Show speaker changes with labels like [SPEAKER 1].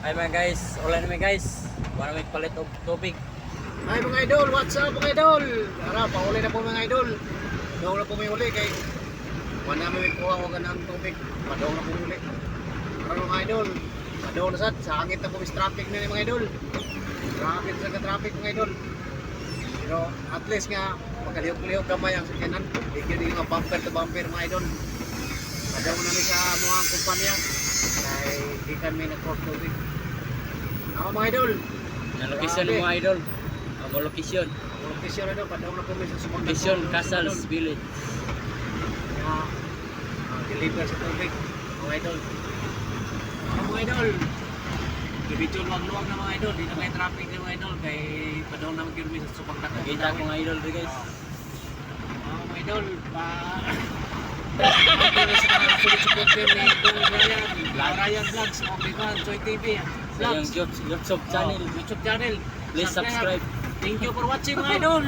[SPEAKER 1] Ay mga guys, ulan namin guys. Para may palit og tubig.
[SPEAKER 2] Ay mga idol, what's up mga idol? Tara, pauli na po mga idol. Daw na po may uli kay wala namin may kuha o ganang tubig. Padaw na po uli. Tara mga idol, padaw na sa hangit na po is traffic na mga idol. Traffic sa traffic mga idol. Pero at least nga, magkalihog-lihog gamay ang sakyanan. Hindi nga bumper to bumper mga idol. Padaw na namin sa mga kumpanya. Kaya di kami nag-court tubig. Ako mga idol.
[SPEAKER 1] Na location ng mga idol. Ang location.
[SPEAKER 2] Location na daw, padaw na po may sa sumang
[SPEAKER 1] Location Casals Village.
[SPEAKER 2] Deliver sa tubig, mga idol. Mga idol, bibidyon wag-luwag na mga idol. Di na may traffic na mga idol. Kay padaw na mag-kirmi sa supang takot.
[SPEAKER 1] Nakita ko mga idol rin guys.
[SPEAKER 2] Mga idol, para sa mga sulit-supporter ni Dong Ryan Vlogs, Obligan, Joy TV,
[SPEAKER 1] Sa yung
[SPEAKER 2] Vlogs,
[SPEAKER 1] YouTube channel.
[SPEAKER 2] YouTube channel.
[SPEAKER 1] Please subscribe.
[SPEAKER 2] Thank you for watching mga idol.